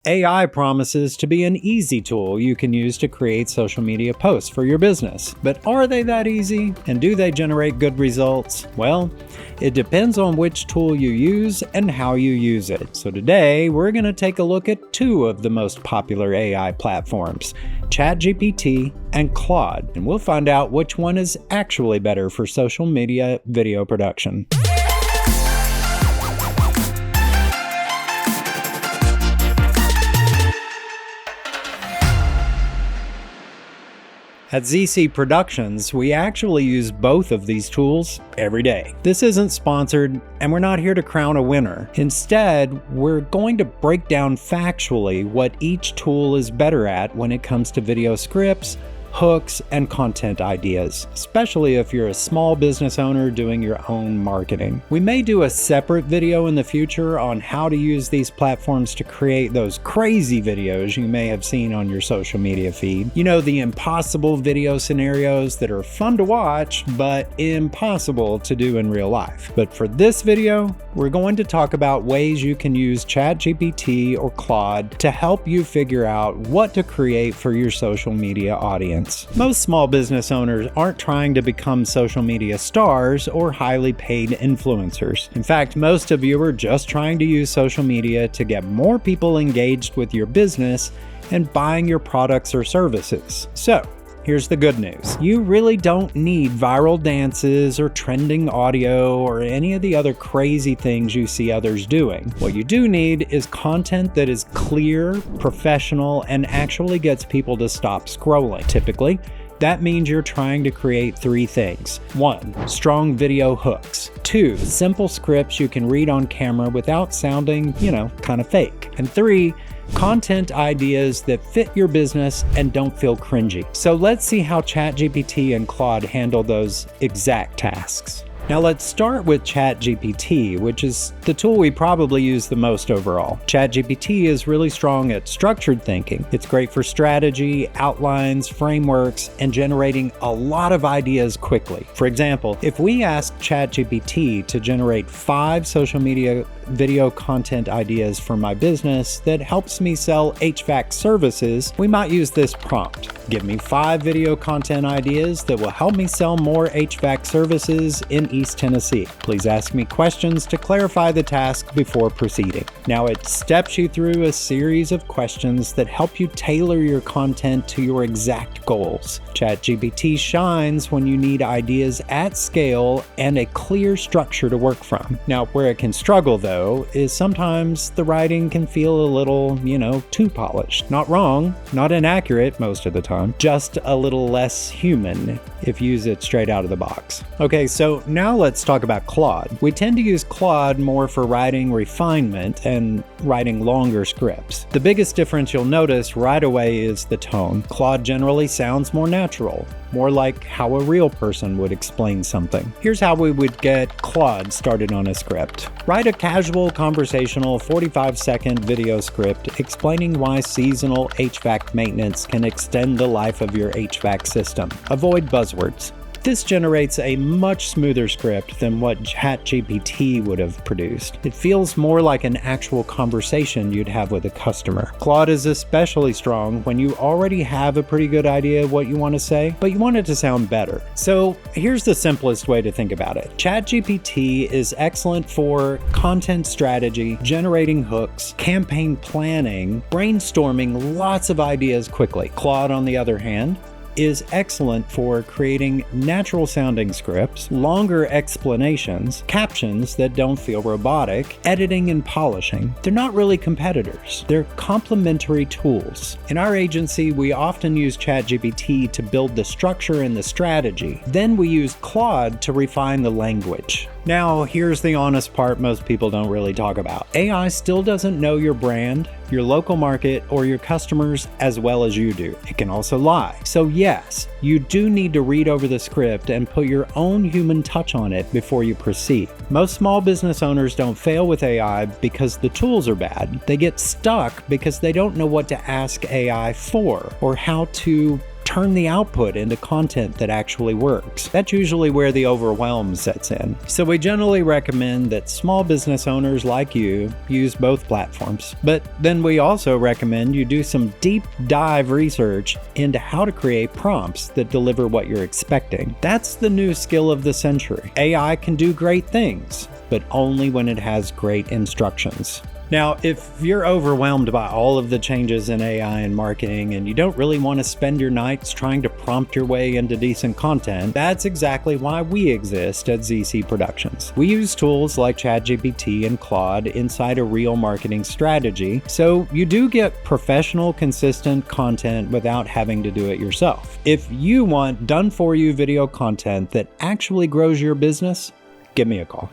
AI promises to be an easy tool you can use to create social media posts for your business. But are they that easy? And do they generate good results? Well, it depends on which tool you use and how you use it. So today, we're going to take a look at two of the most popular AI platforms, ChatGPT and Claude, and we'll find out which one is actually better for social media video production. At ZC Productions, we actually use both of these tools every day. This isn't sponsored, and we're not here to crown a winner. Instead, we're going to break down factually what each tool is better at when it comes to video scripts, hooks, and content ideas, especially if you're a small business owner doing your own marketing. We may do a separate video in the future on how to use these platforms to create those crazy videos you may have seen on your social media feed. You know, the impossible video scenarios that are fun to watch, but impossible to do in real life. But for this video, we're going to talk about ways you can use ChatGPT or Claude to help you figure out what to create for your social media audience. Most small business owners aren't trying to become social media stars or highly paid influencers. In fact, most of you are just trying to use social media to get more people engaged with your business and buying your products or services. So, here's the good news. You really don't need viral dances or trending audio or any of the other crazy things you see others doing. What you do need is content that is clear, professional, and actually gets people to stop scrolling. Typically, that means you're trying to create three things. 1. Strong video hooks. 2. Simple scripts you can read on camera without sounding, kind of fake. And 3. Content ideas that fit your business and don't feel cringy. So let's see how ChatGPT and Claude handle those exact tasks. Now let's start with ChatGPT, which is the tool we probably use the most overall. ChatGPT is really strong at structured thinking. It's great for strategy, outlines, frameworks, and generating a lot of ideas quickly. For example, if we ask ChatGPT to generate 5 social media video content ideas for my business that helps me sell HVAC services, we might use this prompt. Give me 5 video content ideas that will help me sell more HVAC services in East Tennessee. Please ask me questions to clarify the task before proceeding. Now it steps you through a series of questions that help you tailor your content to your exact goals. ChatGPT shines when you need ideas at scale and a clear structure to work from. Now, where it can struggle though, is sometimes the writing can feel a little, too polished. Not wrong, not inaccurate most of the time, just a little less human if you use it straight out of the box. Okay, so now let's talk about Claude. We tend to use Claude more for writing refinement and writing longer scripts. The biggest difference you'll notice right away is the tone. Claude generally sounds more natural, more like how a real person would explain something. Here's how we would get Claude started on a script. Write a casual, conversational 45-second video script explaining why seasonal HVAC maintenance can extend the life of your HVAC system. Avoid buzzwords. This generates a much smoother script than what ChatGPT would have produced. It feels more like an actual conversation you'd have with a customer. Claude is especially strong when you already have a pretty good idea of what you want to say, but you want it to sound better. So here's the simplest way to think about it. ChatGPT is excellent for content strategy, generating hooks, campaign planning, brainstorming lots of ideas quickly. Claude, on the other hand, is excellent for creating natural sounding scripts, longer explanations, captions that don't feel robotic, editing and polishing. They're not really competitors. They're complementary tools. In our agency, we often use ChatGPT to build the structure and the strategy. Then we use Claude to refine the language. Now, here's the honest part most people don't really talk about. AI still doesn't know your brand, your local market, or your customers as well as you do. It can also lie. So yes, you do need to read over the script and put your own human touch on it before you proceed. Most small business owners don't fail with AI because the tools are bad. They get stuck because they don't know what to ask AI for or how to turn the output into content that actually works. That's usually where the overwhelm sets in. So we generally recommend that small business owners like you use both platforms. But then we also recommend you do some deep dive research into how to create prompts that deliver what you're expecting. That's the new skill of the century. AI can do great things, but only when it has great instructions. Now, if you're overwhelmed by all of the changes in AI and marketing and you don't really want to spend your nights trying to prompt your way into decent content, that's exactly why we exist at ZC Productions. We use tools like ChatGPT and Claude inside a real marketing strategy, so you do get professional, consistent content without having to do it yourself. If you want done-for-you video content that actually grows your business, give me a call.